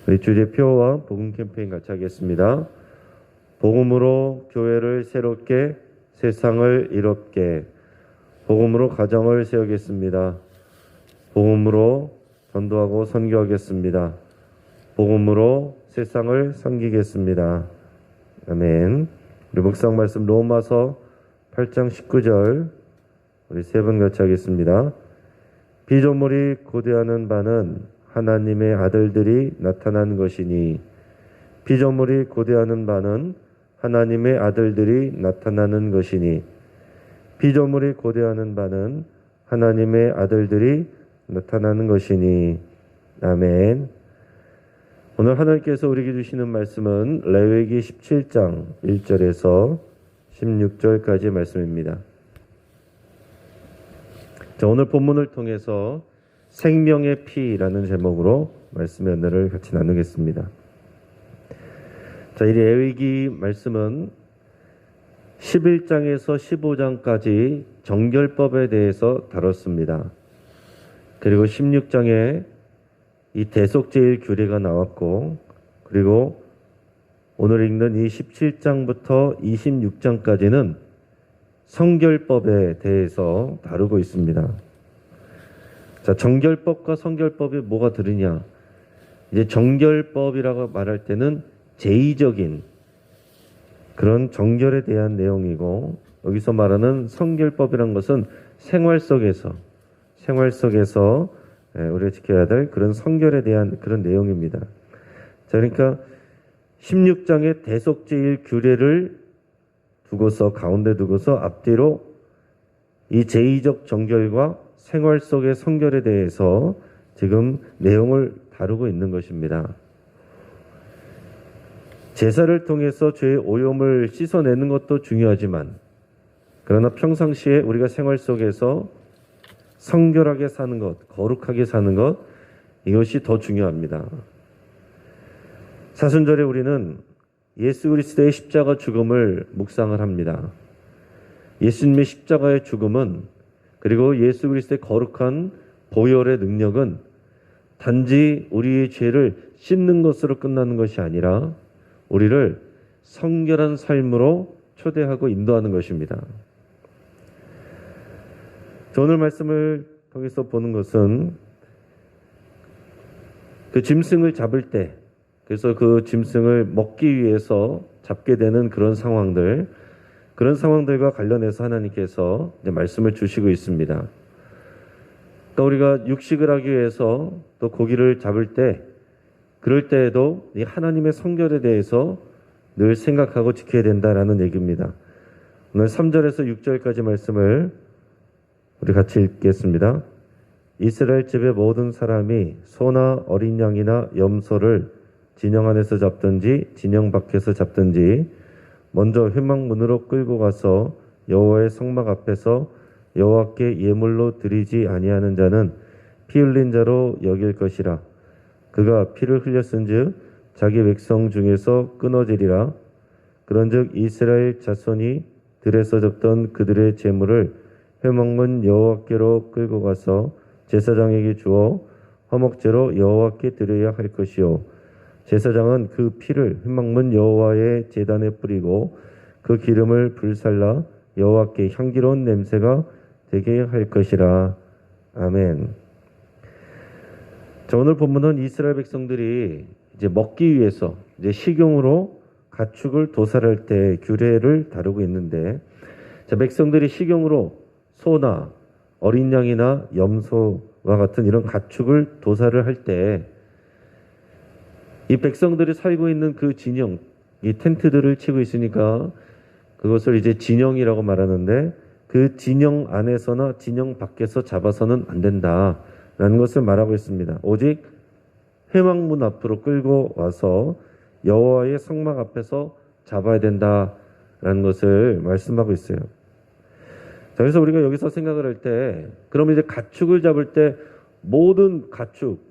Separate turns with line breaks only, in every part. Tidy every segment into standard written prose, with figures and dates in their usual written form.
우리 주제 표어와 복음 캠페인 같이 하겠습니다. 복음으로 교회를 새롭게, 세상을 이롭게. 복음으로 가정을 세우겠습니다. 복음으로 전도하고 선교하겠습니다. 복음으로 세상을 섬기겠습니다. 아멘. 우리 묵상 말씀 로마서 8장 19절 우리 세 번 같이 하겠습니다. 피조물이 고대하는 바는 하나님의 아들들이 나타난 것이니, 피조물이 고대하는 바는 하나님의 아들들이 나타나는 것이니, 피조물이 고대하는 바는 하나님의 아들들이 나타나는 것이니. 아멘. 오늘 하나님께서 우리에게 주시는 말씀은 레위기 17장 1절에서 16절까지의 말씀입니다. 자, 오늘 본문을 통해서 생명의 피라는 제목으로 말씀의 은혜를 같이 나누겠습니다. 자, 이 레위기 말씀은 11장에서 15장까지 정결법에 대해서 다뤘습니다. 그리고 16장에 이 대속제일 규례가 나왔고, 그리고 오늘 읽는 이 17장부터 26장까지는 성결법에 대해서 다루고 있습니다. 자, 정결법과 성결법이 뭐가 다르냐? 이제 정결법이라고 말할 때는 제의적인 그런 정결에 대한 내용이고, 여기서 말하는 성결법이란 것은 생활 속에서 우리가 지켜야 될 그런 성결에 대한 그런 내용입니다. 자, 그러니까 16장의 대속제일 규례를 가운데 두고서 앞뒤로 이 제의적 정결과 생활 속의 성결에 대해서 지금 내용을 다루고 있는 것입니다. 제사를 통해서 죄의 오염을 씻어내는 것도 중요하지만, 그러나 평상시에 우리가 생활 속에서 성결하게 사는 것, 거룩하게 사는 것, 이것이 더 중요합니다. 사순절에 우리는 예수 그리스도의 십자가 죽음을 묵상을 합니다. 예수님의 십자가의 죽음은, 그리고 예수 그리스도의 거룩한 보혈의 능력은 단지 우리의 죄를 씻는 것으로 끝나는 것이 아니라 우리를 성결한 삶으로 초대하고 인도하는 것입니다. 오늘 말씀을 통해서 보는 것은 그 짐승을 잡을 때, 그래서 그 짐승을 먹기 위해서 잡게 되는 그런 상황들과 관련해서 하나님께서 이제 말씀을 주시고 있습니다. 또 우리가 육식을 하기 위해서 또 고기를 잡을 때, 그럴 때에도 이 하나님의 성결에 대해서 늘 생각하고 지켜야 된다라는 얘기입니다. 오늘 3절에서 6절까지 말씀을 우리 같이 읽겠습니다. 이스라엘 집의 모든 사람이 소나 어린 양이나 염소를 진영 안에서 잡든지 진영 밖에서 잡든지 먼저 회막문으로 끌고 가서 여호와의 성막 앞에서 여호와께 예물로 드리지 아니하는 자는 피 흘린 자로 여길 것이라. 그가 피를 흘렸은즉 자기 백성 중에서 끊어지리라. 그런즉 이스라엘 자손이 들에서 잡던 그들의 제물을 회막문 여호와께로 끌고 가서 제사장에게 주어 화목제로 여호와께 드려야 할 것이요, 제사장은 그 피를 회막문 여호와의 제단에 뿌리고 그 기름을 불살라 여호와께 향기로운 냄새가 되게 할 것이라. 아멘. 자, 오늘 본문은 이스라엘 백성들이 이제 먹기 위해서 이제 식용으로 가축을 도살할 때 규례를 다루고 있는데, 자, 백성들이 식용으로 소나 어린 양이나 염소와 같은 이런 가축을 도살을 할 때 이 백성들이 살고 있는 그 진영, 이 텐트들을 치고 있으니까 그것을 이제 진영이라고 말하는데, 그 진영 안에서나 진영 밖에서 잡아서는 안 된다라는 것을 말하고 있습니다. 오직 회막문 앞으로 끌고 와서 여호와의 성막 앞에서 잡아야 된다라는 것을 말씀하고 있어요. 자, 그래서 우리가 여기서 생각을 할 때, 그러면 이제 가축을 잡을 때 모든 가축,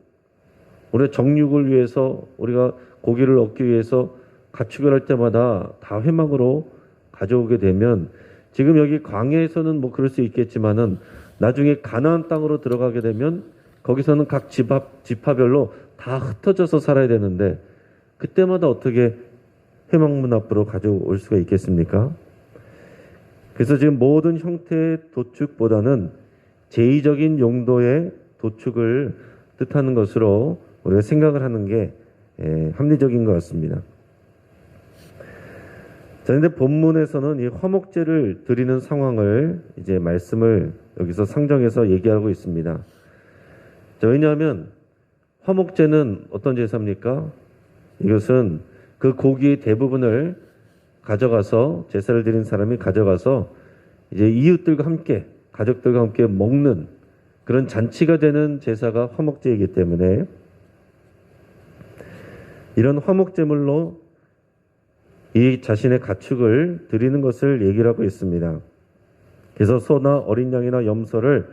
우리가 정육을 위해서, 우리가 고기를 얻기 위해서 가축을 할 때마다 다 회막으로 가져오게 되면, 지금 여기 광야에서는 뭐 그럴 수 있겠지만은 나중에 가나안 땅으로 들어가게 되면 거기서는 각 지파별로 다 흩어져서 살아야 되는데 그때마다 어떻게 회막문 앞으로 가져올 수가 있겠습니까? 그래서 지금 모든 형태의 도축보다는 제의적인 용도의 도축을 뜻하는 것으로 우리가 생각을 하는 게 합리적인 것 같습니다. 자, 근데 본문에서는 이 화목제를 드리는 상황을 이제 말씀을 여기서 상정해서 얘기하고 있습니다. 자, 왜냐하면 화목제는 어떤 제사입니까? 이것은 그 고기의 대부분을 가져가서 제사를 드린 사람이 가져가서 이제 이웃들과 함께 가족들과 함께 먹는 그런 잔치가 되는 제사가 화목제이기 때문에 이런 화목제물로 이 자신의 가축을 드리는 것을 얘기를 하고 있습니다. 그래서 소나 어린 양이나 염소를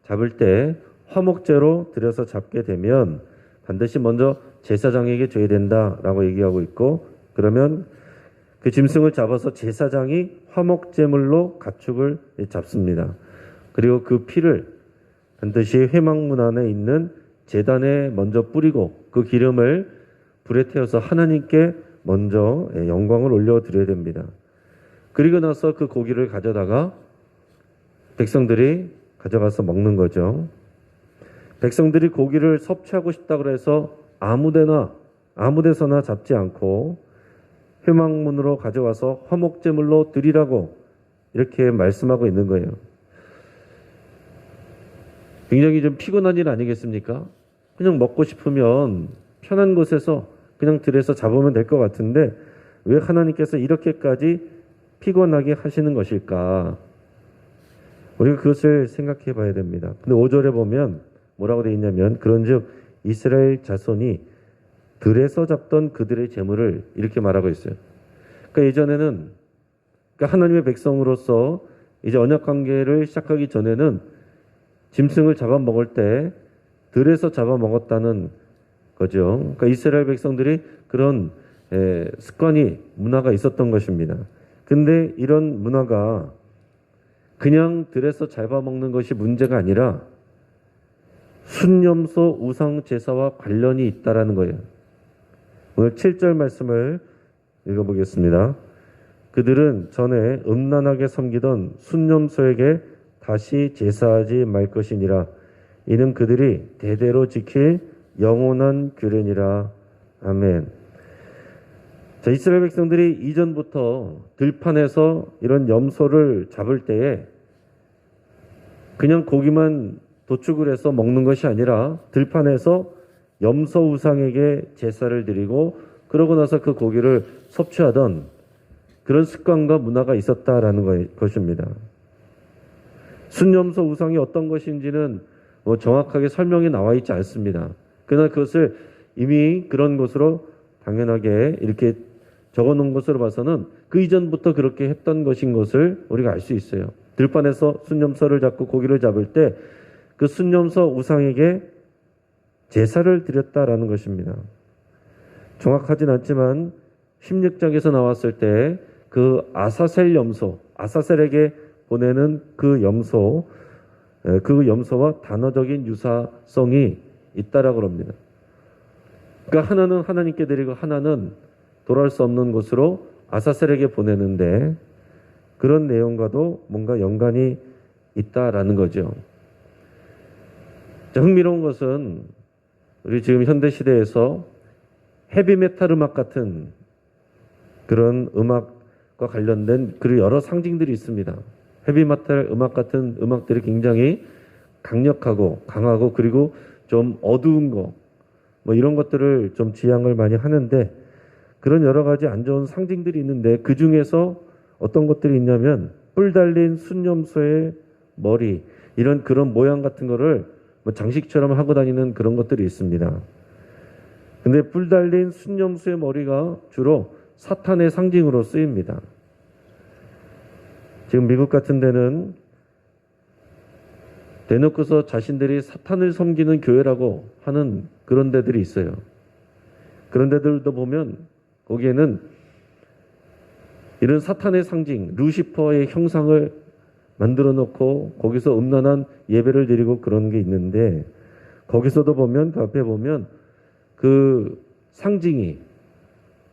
잡을 때 화목제로 들여서 잡게 되면 반드시 먼저 제사장에게 줘야 된다라고 얘기하고 있고, 그러면 그 짐승을 잡아서 제사장이 화목제물로 가축을 잡습니다. 그리고 그 피를 반드시 회막문 안에 있는 제단에 먼저 뿌리고 그 기름을 불에 태워서 하나님께 먼저 영광을 올려드려야 됩니다. 그리고 나서 그 고기를 가져다가 백성들이 가져가서 먹는 거죠. 백성들이 고기를 섭취하고 싶다 그래서 아무 데서나 잡지 않고 회막문으로 가져와서 화목제물로 드리라고 이렇게 말씀하고 있는 거예요. 굉장히 좀 피곤한 일 아니겠습니까? 그냥 먹고 싶으면 편한 곳에서 그냥 들여서 잡으면 될 것 같은데 왜 하나님께서 이렇게까지 피곤하게 하시는 것일까? 우리가 그것을 생각해 봐야 됩니다. 근데 5절에 보면 뭐라고 되어 있냐면, 그런즉 이스라엘 자손이 들에서 잡던 그들의 재물을 이렇게 말하고 있어요. 그러니까 예전에는, 그러니까 하나님의 백성으로서 이제 언약 관계를 시작하기 전에는 짐승을 잡아먹을 때 들에서 잡아먹었다는 거죠. 그러니까 이스라엘 백성들이 그런 습관이, 문화가 있었던 것입니다. 근데 이런 문화가 그냥 들에서 잡아먹는 것이 문제가 아니라 순염소 우상 제사와 관련이 있다라는 거예요. 오늘 7절 말씀을 읽어보겠습니다. 그들은 전에 음란하게 섬기던 순염소에게 다시 제사하지 말 것이니라. 이는 그들이 대대로 지킬 영원한 규례니라. 아멘. 자, 이스라엘 백성들이 이전부터 들판에서 이런 염소를 잡을 때에 그냥 고기만 도축을 해서 먹는 것이 아니라 들판에서 염소 우상에게 제사를 드리고 그러고 나서 그 고기를 섭취하던 그런 습관과 문화가 있었다라는 것입니다. 순염소 우상이 어떤 것인지는 정확하게 설명이 나와 있지 않습니다. 그러나 그것을 이미 그런 것으로 당연하게 이렇게 적어놓은 것으로 봐서는 그 이전부터 그렇게 했던 것인 것을 우리가 알 수 있어요. 들판에서 순염소를 잡고 고기를 잡을 때 그 순염소 우상에게 제사를 드렸다라는 것입니다. 정확하진 않지만 16장에서 나왔을 때 그 아사셀 염소, 아사셀에게 보내는 그 염소와 단어적인 유사성이 있다라고 합니다. 그러니까 하나는 하나님께 드리고 하나는 돌아올 수 없는 곳으로 아사셀에게 보내는데 그런 내용과도 뭔가 연관이 있다라는 거죠. 자, 흥미로운 것은 우리 지금 현대 시대에서 헤비메탈 음악 같은 그런 음악과 관련된 그리고 여러 상징들이 있습니다. 헤비메탈 음악 같은 음악들이 굉장히 강력하고 강하고 그리고 좀 어두운 거 이런 것들을 좀 지향을 많이 하는데 그런 여러 가지 안 좋은 상징들이 있는데 그 중에서 어떤 것들이 있냐면 뿔 달린 순염소의 머리 이런 그런 모양 같은 거를 장식처럼 하고 다니는 그런 것들이 있습니다. 근데 뿔 달린 순염소의 머리가 주로 사탄의 상징으로 쓰입니다. 지금 미국 같은 데는 대놓고서 자신들이 사탄을 섬기는 교회라고 하는 그런 데들이 있어요. 그런 데들도 보면 거기에는 이런 사탄의 상징, 루시퍼의 형상을 만들어 놓고 거기서 음란한 예배를 드리고 그런 게 있는데 거기서도 보면 그 앞에 보면 그 상징이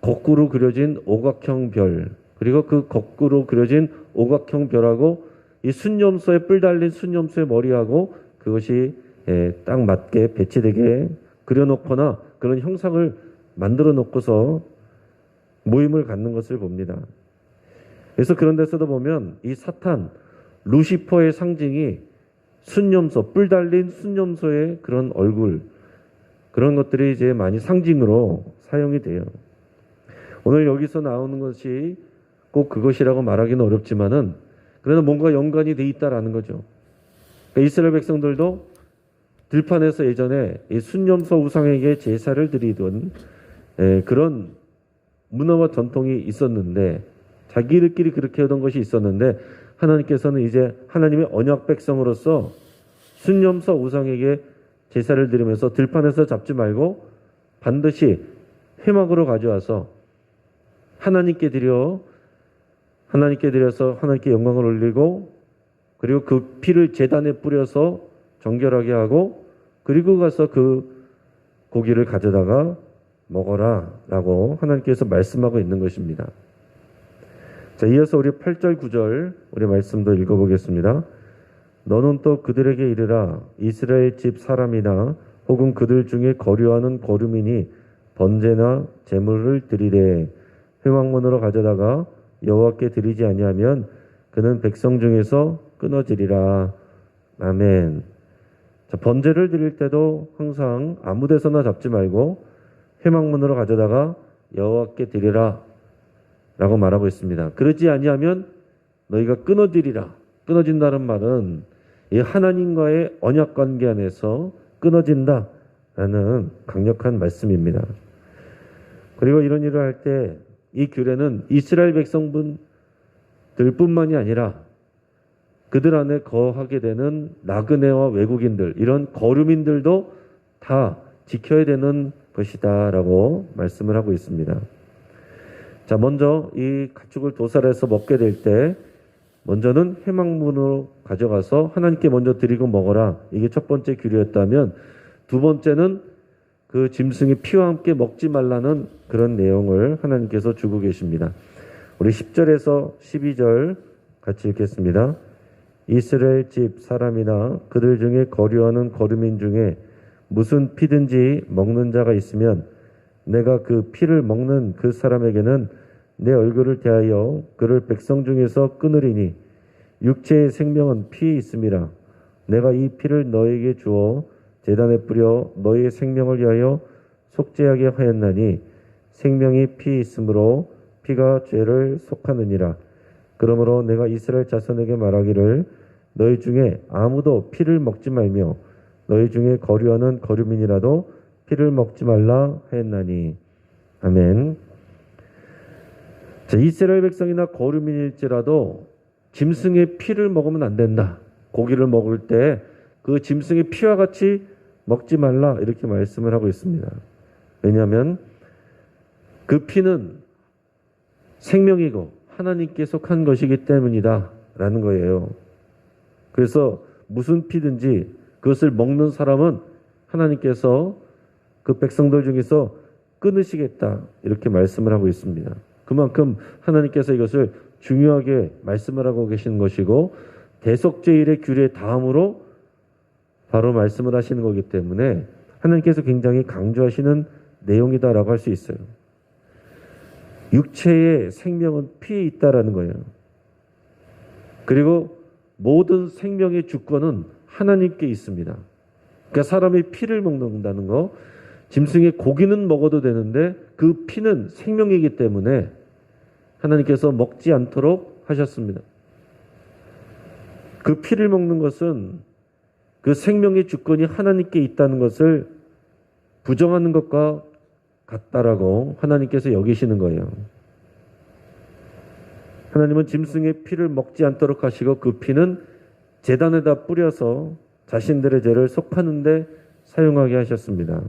거꾸로 그려진 오각형 별, 그리고 그 거꾸로 그려진 오각형 별하고 이 순념소에 뿔 달린 순념소의 머리하고 그것이 딱 맞게 배치되게 그려놓거나 그런 형상을 만들어 놓고서 모임을 갖는 것을 봅니다. 그래서 그런 데서도 보면 이 사탄, 루시퍼의 상징이 순념소, 뿔 달린 순념소의 그런 얼굴, 그런 것들이 이제 많이 상징으로 사용이 돼요. 오늘 여기서 나오는 것이 꼭 그것이라고 말하기는 어렵지만은 그래도 뭔가 연관이 돼 있다라는 거죠. 그러니까 이스라엘 백성들도 들판에서 예전에 이 순념소 우상에게 제사를 드리던 그런 문화와 전통이 있었는데 자기들끼리 그렇게 하던 것이 있었는데 하나님께서는 이제 하나님의 언약 백성으로서 순념소 우상에게 제사를 드리면서 들판에서 잡지 말고 반드시 회막으로 가져와서 하나님께 드려서 하나님께 영광을 올리고 그리고 그 피를 제단에 뿌려서 정결하게 하고 그리고 가서 그 고기를 가져다가 먹어라 라고 하나님께서 말씀하고 있는 것입니다. 자, 이어서 우리 8절 9절 우리 말씀도 읽어보겠습니다. 너는 또 그들에게 이르라 이스라엘 집 사람이나 혹은 그들 중에 거류하는 거류민이 번제나 제물을 드리되 회막문으로 가져다가 여호와께 드리지 아니하면 그는 백성 중에서 끊어지리라. 아멘. 자, 번제를 드릴 때도 항상 아무 데서나 잡지 말고 회막문으로 가져다가 여호와께 드리라 라고 말하고 있습니다. 그러지 아니하면 너희가 끊어지리라. 끊어진다는 말은 이 하나님과의 언약 관계 안에서 끊어진다라는 강력한 말씀입니다. 그리고 이런 일을 할 때 이 규례는 이스라엘 백성분들뿐만이 아니라 그들 안에 거하게 되는 나그네와 외국인들, 이런 거류민들도 다 지켜야 되는 것이다 라고 말씀을 하고 있습니다. 자, 먼저 이 가축을 도살해서 먹게 될 때 먼저는 회막문으로 가져가서 하나님께 먼저 드리고 먹어라. 이게 첫 번째 규례였다면 두 번째는 그 짐승의 피와 함께 먹지 말라는 그런 내용을 하나님께서 주고 계십니다. 우리 10절에서 12절 같이 읽겠습니다. 이스라엘 집 사람이나 그들 중에 거류하는 거류민 중에 무슨 피든지 먹는 자가 있으면 내가 그 피를 먹는 그 사람에게는 내 얼굴을 대하여 그를 백성 중에서 끊으리니 육체의 생명은 피에 있음이라. 내가 이 피를 너에게 주어 제단에 뿌려 너희의 생명을 위하여 속죄하게 하였나니 생명이 피에 있으므로 피가 죄를 속하느니라. 그러므로 내가 이스라엘 자손에게 말하기를 너희 중에 아무도 피를 먹지 말며 너희 중에 거류하는 거류민이라도 피를 먹지 말라 하였나니. 아멘. 자, 이스라엘 백성이나 거류민일지라도 짐승의 피를 먹으면 안 된다. 고기를 먹을 때 그 짐승의 피와 같이 먹지 말라 이렇게 말씀을 하고 있습니다. 왜냐하면 그 피는 생명이고 하나님께 속한 것이기 때문이다 라는 거예요. 그래서 무슨 피든지 그것을 먹는 사람은 하나님께서 그 백성들 중에서 끊으시겠다 이렇게 말씀을 하고 있습니다. 그만큼 하나님께서 이것을 중요하게 말씀을 하고 계시는 것이고 대속죄일의 규례 다음으로 바로 말씀을 하시는 거기 때문에 하나님께서 굉장히 강조하시는 내용이다라고 할 수 있어요. 육체의 생명은 피에 있다라는 거예요. 그리고 모든 생명의 주권은 하나님께 있습니다. 그러니까 사람이 피를 먹는다는 거, 짐승의 고기는 먹어도 되는데 그 피는 생명이기 때문에 하나님께서 먹지 않도록 하셨습니다. 그 피를 먹는 것은 그 생명의 주권이 하나님께 있다는 것을 부정하는 것과 같다라고 하나님께서 여기시는 거예요. 하나님은 짐승의 피를 먹지 않도록 하시고 그 피는 제단에다 뿌려서 자신들의 죄를 속하는 데 사용하게 하셨습니다.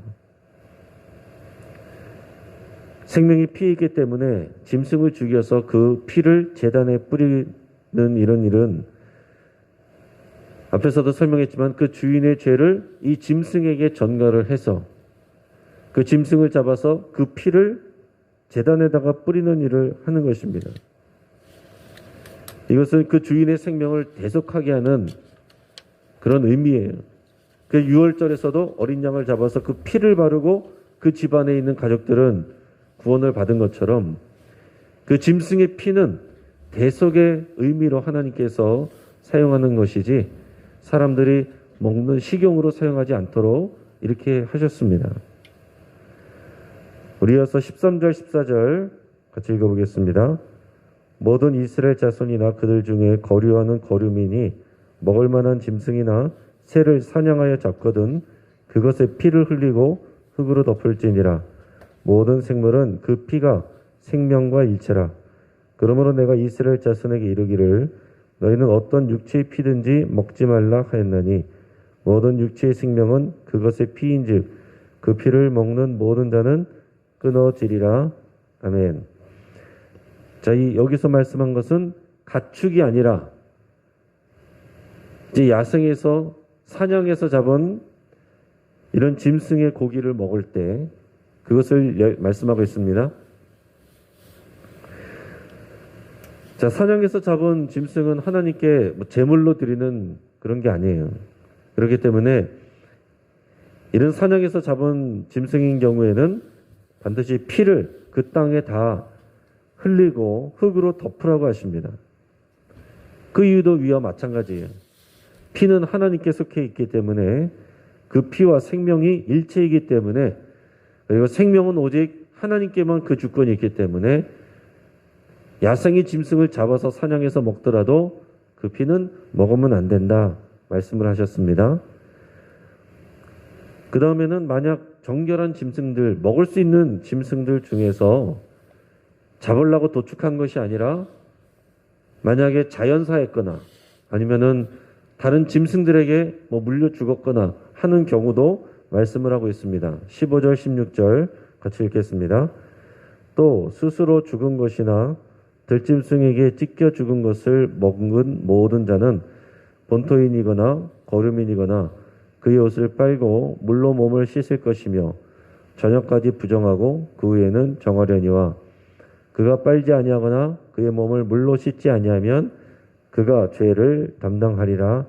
생명이 피이기 때문에 짐승을 죽여서 그 피를 제단에 뿌리는 이런 일은 앞에서도 설명했지만 그 주인의 죄를 이 짐승에게 전가를 해서 그 짐승을 잡아서 그 피를 제단에다가 뿌리는 일을 하는 것입니다. 이것은 그 주인의 생명을 대속하게 하는 그런 의미예요. 그 유월절에서도 어린 양을 잡아서 그 피를 바르고 그 집안에 있는 가족들은 구원을 받은 것처럼 그 짐승의 피는 대속의 의미로 하나님께서 사용하는 것이지 사람들이 먹는 식용으로 사용하지 않도록 이렇게 하셨습니다. 우리 이어서 13절 14절 같이 읽어보겠습니다. 모든 이스라엘 자손이나 그들 중에 거류하는 거류민이 먹을 만한 짐승이나 새를 사냥하여 잡거든 그것의 피를 흘리고 흙으로 덮을지니라. 모든 생물은 그 피가 생명과 일체라. 그러므로 내가 이스라엘 자손에게 이르기를 너희는 어떤 육체의 피든지 먹지 말라 하였나니 모든 육체의 생명은 그것의 피인즉 그 피를 먹는 모든 자는 끊어지리라. 아멘. 자, 여기서 말씀한 것은 가축이 아니라 이제 야생에서 사냥해서 잡은 이런 짐승의 고기를 먹을 때 그것을 말씀하고 있습니다. 자, 사냥해서 잡은 짐승은 하나님께 제물로 드리는 그런 게 아니에요. 그렇기 때문에 이런 사냥해서 잡은 짐승인 경우에는 반드시 피를 그 땅에 다 흘리고 흙으로 덮으라고 하십니다. 그 이유도 위와 마찬가지예요. 피는 하나님께 속해 있기 때문에 그 피와 생명이 일체이기 때문에 그리고 생명은 오직 하나님께만 그 주권이 있기 때문에 야생의 짐승을 잡아서 사냥해서 먹더라도 그 피는 먹으면 안 된다 말씀을 하셨습니다. 그 다음에는 만약 정결한 짐승들, 먹을 수 있는 짐승들 중에서 잡으려고 도축한 것이 아니라 만약에 자연사했거나 아니면은 다른 짐승들에게 물려 죽었거나 하는 경우도 말씀을 하고 있습니다. 15절 16절 같이 읽겠습니다. 또 스스로 죽은 것이나 들짐승에게 찢겨 죽은 것을 먹은 모든 자는 본토인이거나 거류민이거나 그의 옷을 빨고 물로 몸을 씻을 것이며 저녁까지 부정하고 그 후에는 정하려니와 그가 빨지 아니하거나 그의 몸을 물로 씻지 아니하면 그가 죄를 담당하리라.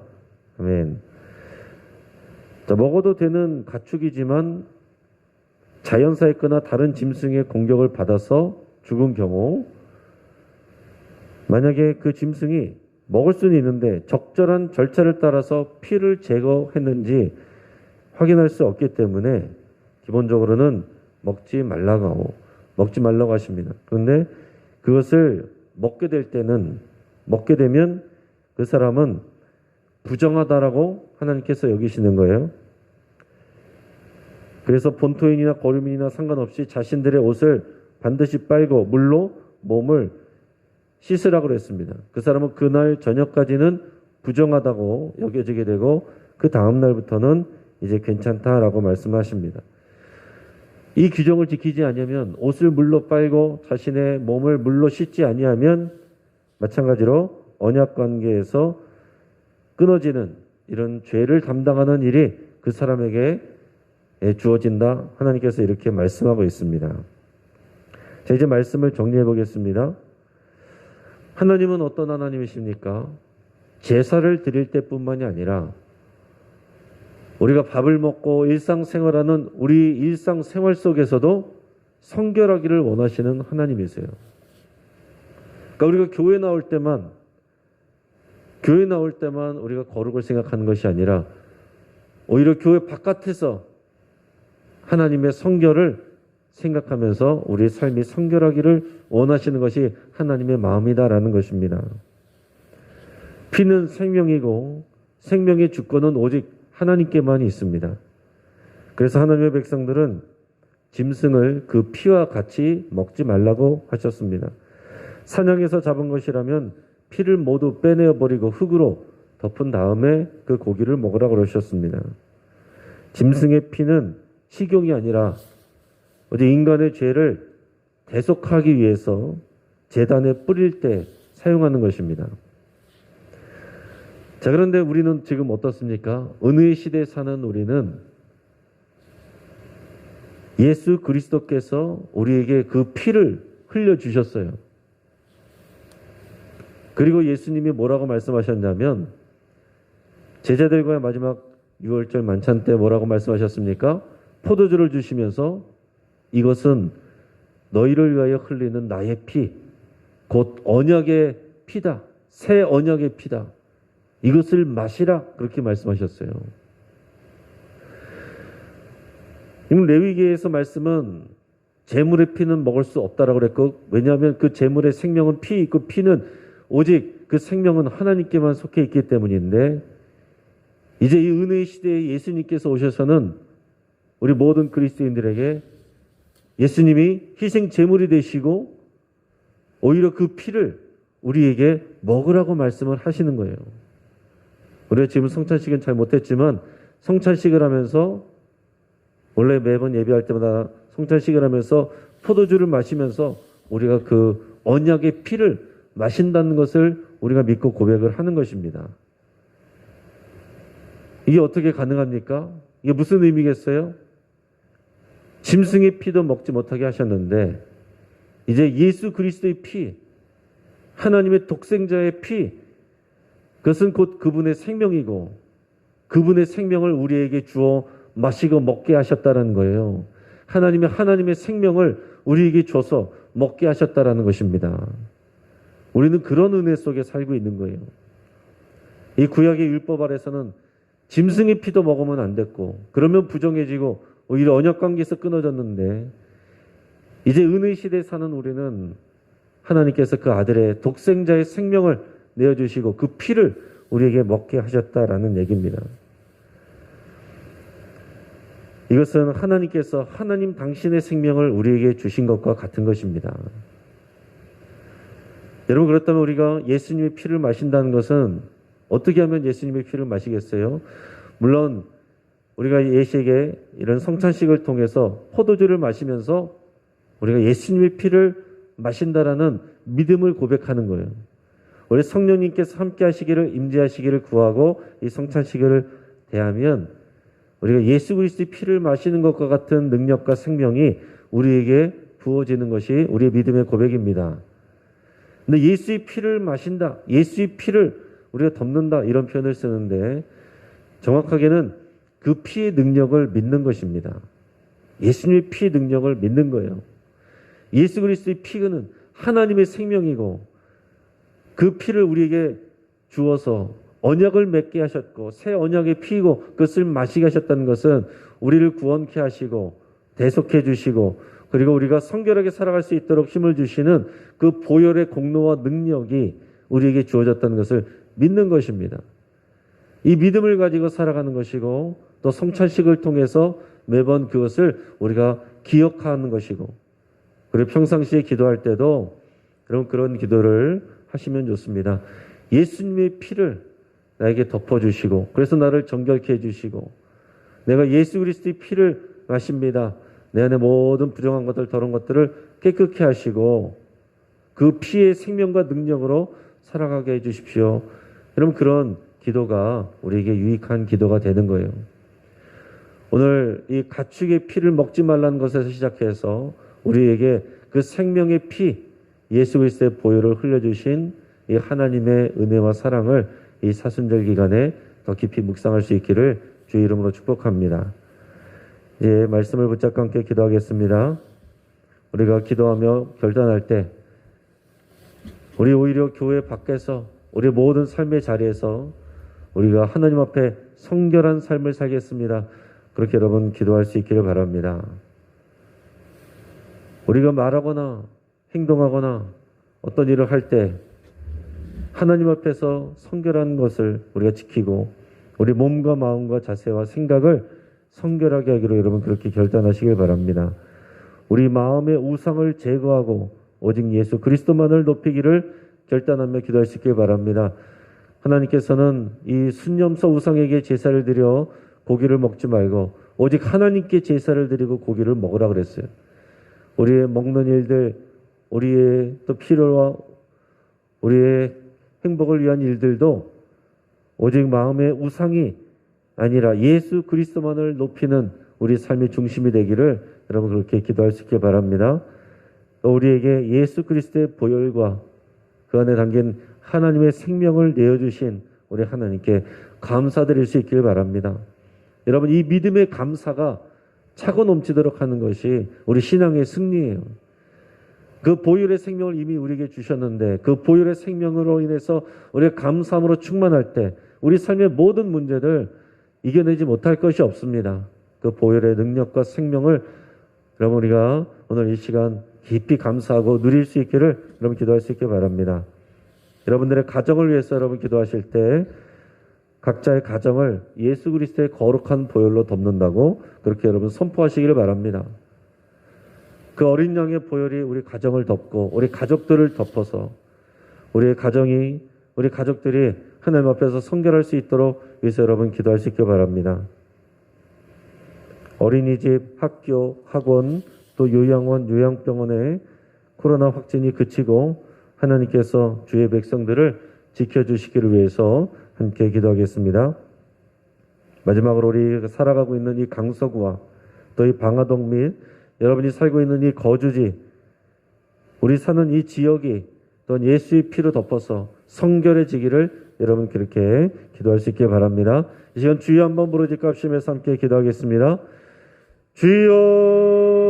아멘. 자, 먹어도 되는 가축이지만 자연사했거나 다른 짐승의 공격을 받아서 죽은 경우 만약에 그 짐승이 먹을 수는 있는데 적절한 절차를 따라서 피를 제거했는지 확인할 수 없기 때문에 기본적으로는 먹지 말라고 하십니다. 그런데 그것을 먹게 되면 그 사람은 부정하다라고 하나님께서 여기시는 거예요. 그래서 본토인이나 거류민이나 상관없이 자신들의 옷을 반드시 빨고 물로 몸을 씻으라고 그랬습니다. 그 사람은 그날 저녁까지는 부정하다고 여겨지게 되고 그 다음 날부터는 이제 괜찮다라고 말씀하십니다. 이 규정을 지키지 않으면 옷을 물로 빨고 자신의 몸을 물로 씻지 아니하면 마찬가지로 언약 관계에서 끊어지는 이런 죄를 담당하는 일이 그 사람에게 주어진다. 하나님께서 이렇게 말씀하고 있습니다. 자, 이제 말씀을 정리해 보겠습니다. 하나님은 어떤 하나님이십니까? 제사를 드릴 때뿐만이 아니라 우리가 밥을 먹고 일상생활하는 우리 일상생활 속에서도 성결하기를 원하시는 하나님이세요. 그러니까 우리가 교회 나올 때만 우리가 거룩을 생각하는 것이 아니라 오히려 교회 바깥에서 하나님의 성결을 생각하면서 우리의 삶이 성결하기를 원하시는 것이 하나님의 마음이다라는 것입니다. 피는 생명이고 생명의 주권은 오직 하나님께만 있습니다. 그래서 하나님의 백성들은 짐승을 그 피와 같이 먹지 말라고 하셨습니다. 사냥해서 잡은 것이라면 피를 모두 빼내어 버리고 흙으로 덮은 다음에 그 고기를 먹으라고 그러셨습니다. 짐승의 피는 식용이 아니라 어디 인간의 죄를 대속하기 위해서 제단에 뿌릴 때 사용하는 것입니다. 자, 그런데 우리는 지금 어떻습니까? 은의 시대에 사는 우리는 예수 그리스도께서 우리에게 그 피를 흘려주셨어요. 그리고 예수님이 뭐라고 말씀하셨냐면 제자들과의 마지막 유월절 만찬 때 뭐라고 말씀하셨습니까? 포도주를 주시면서 이것은 너희를 위하여 흘리는 나의 피, 곧 언약의 피다. 새 언약의 피다. 이것을 마시라. 그렇게 말씀하셨어요. 레위기에서 말씀은 제물의 피는 먹을 수 없다라고 그랬고, 왜냐하면 그 제물의 생명은 피, 그 피는 오직 그 생명은 하나님께만 속해 있기 때문인데, 이제 이 은혜의 시대에 예수님께서 오셔서는 우리 모든 그리스도인들에게 예수님이 희생 제물이 되시고 오히려 그 피를 우리에게 먹으라고 말씀을 하시는 거예요. 우리가 지금 성찬식은 잘 못했지만 성찬식을 하면서 원래 매번 예배할 때마다 성찬식을 하면서 포도주를 마시면서 우리가 그 언약의 피를 마신다는 것을 우리가 믿고 고백을 하는 것입니다. 이게 어떻게 가능합니까? 이게 무슨 의미겠어요? 짐승의 피도 먹지 못하게 하셨는데 이제 예수 그리스도의 피, 하나님의 독생자의 피, 그것은 곧 그분의 생명이고 그분의 생명을 우리에게 주어 마시고 먹게 하셨다는 거예요. 하나님의 생명을 우리에게 줘서 먹게 하셨다라는 것입니다. 우리는 그런 은혜 속에 살고 있는 거예요. 이 구약의 율법 아래서는 짐승의 피도 먹으면 안 됐고 그러면 부정해지고 오히려 언약 관계에서 끊어졌는데 이제 은의 시대에 사는 우리는 하나님께서 그 아들의 독생자의 생명을 내어주시고 그 피를 우리에게 먹게 하셨다라는 얘기입니다. 이것은 하나님께서 하나님 당신의 생명을 우리에게 주신 것과 같은 것입니다. 여러분, 그렇다면 우리가 예수님의 피를 마신다는 것은 어떻게 하면 예수님의 피를 마시겠어요? 물론 우리가 예식에 이런 성찬식을 통해서 포도주를 마시면서 우리가 예수님의 피를 마신다라는 믿음을 고백하는 거예요. 우리 성령님께서 함께 하시기를 임재하시기를 구하고 이 성찬식을 대하면 우리가 예수 그리스도의 피를 마시는 것과 같은 능력과 생명이 우리에게 부어지는 것이 우리의 믿음의 고백입니다. 근데 예수의 피를 마신다, 예수의 피를 우리가 덮는다 이런 표현을 쓰는데 정확하게는 그 피의 능력을 믿는 것입니다. 예수님의 피의 능력을 믿는 거예요. 예수 그리스도의 피는 하나님의 생명이고 그 피를 우리에게 주어서 언약을 맺게 하셨고 새 언약의 피이고 그것을 마시게 하셨다는 것은 우리를 구원케 하시고 대속해 주시고 그리고 우리가 성결하게 살아갈 수 있도록 힘을 주시는 그 보혈의 공로와 능력이 우리에게 주어졌다는 것을 믿는 것입니다. 이 믿음을 가지고 살아가는 것이고 또 성찬식을 통해서 매번 그것을 우리가 기억하는 것이고 그리고 평상시에 기도할 때도 그런 기도를 하시면 좋습니다. 예수님의 피를 나에게 덮어주시고 그래서 나를 정결케 해주시고 내가 예수 그리스도의 피를 마십니다. 내 안에 모든 부정한 것들 더러운 것들을 깨끗게 하시고 그 피의 생명과 능력으로 살아가게 해주십시오. 여러분 그런 기도가 우리에게 유익한 기도가 되는 거예요. 오늘 이 가축의 피를 먹지 말라는 것에서 시작해서 우리에게 그 생명의 피 예수 그리스도의 보혈을 흘려주신 이 하나님의 은혜와 사랑을 이 사순절 기간에 더 깊이 묵상할 수 있기를 주의 이름으로 축복합니다. 이제 말씀을 붙잡고 함께 기도하겠습니다. 우리가 기도하며 결단할 때 우리 오히려 교회 밖에서 우리 모든 삶의 자리에서 우리가 하나님 앞에 성결한 삶을 살겠습니다. 그렇게 여러분 기도할 수 있기를 바랍니다. 우리가 말하거나 행동하거나 어떤 일을 할 때 하나님 앞에서 성결한 것을 우리가 지키고 우리 몸과 마음과 자세와 생각을 성결하게 하기로 여러분 그렇게 결단하시길 바랍니다. 우리 마음의 우상을 제거하고 오직 예수 그리스도만을 높이기를 결단하며 기도할 수 있길 바랍니다. 하나님께서는 이 순념서 우상에게 제사를 드려 고기를 먹지 말고 오직 하나님께 제사를 드리고 고기를 먹으라 그랬어요. 우리의 먹는 일들, 우리의 또 필요와 우리의 행복을 위한 일들도 오직 마음의 우상이 아니라 예수 그리스도만을 높이는 우리 삶의 중심이 되기를 여러분 그렇게 기도할 수 있길 바랍니다. 또 우리에게 예수 그리스도의 보혈과 그 안에 담긴 하나님의 생명을 내어주신 우리 하나님께 감사드릴 수 있길 바랍니다. 여러분 이 믿음의 감사가 차고 넘치도록 하는 것이 우리 신앙의 승리예요. 그 보혈의 생명을 이미 우리에게 주셨는데 그 보혈의 생명으로 인해서 우리가 감사함으로 충만할 때 우리 삶의 모든 문제들 이겨내지 못할 것이 없습니다. 그 보혈의 능력과 생명을 여러분 우리가 오늘 이 시간 깊이 감사하고 누릴 수 있기를 여러분 기도할 수 있길 바랍니다. 여러분들의 가정을 위해서 여러분 기도하실 때 각자의 가정을 예수 그리스도의 거룩한 보혈로 덮는다고 그렇게 여러분 선포하시기를 바랍니다. 그 어린 양의 보혈이 우리 가정을 덮고 우리 가족들을 덮어서 우리 가족들이 하나님 앞에서 성결할 수 있도록 위해서 여러분 기도할 수 있길 바랍니다. 어린이집, 학교, 학원, 또 요양원, 요양병원에 코로나 확진이 그치고 하나님께서 주의 백성들을 지켜주시기를 위해서 함께 기도하겠습니다. 마지막으로 우리 살아가고 있는 이 강서구와 또 이 방화동 및 여러분이 살고 있는 이 거주지, 우리 사는 이 지역이 또 예수의 피로 덮어서 성결해지기를 여러분 그렇게 기도할 수 있길 바랍니다. 이 시간 주여 한번 부르짖고 합심해서 함께 기도하겠습니다. 주여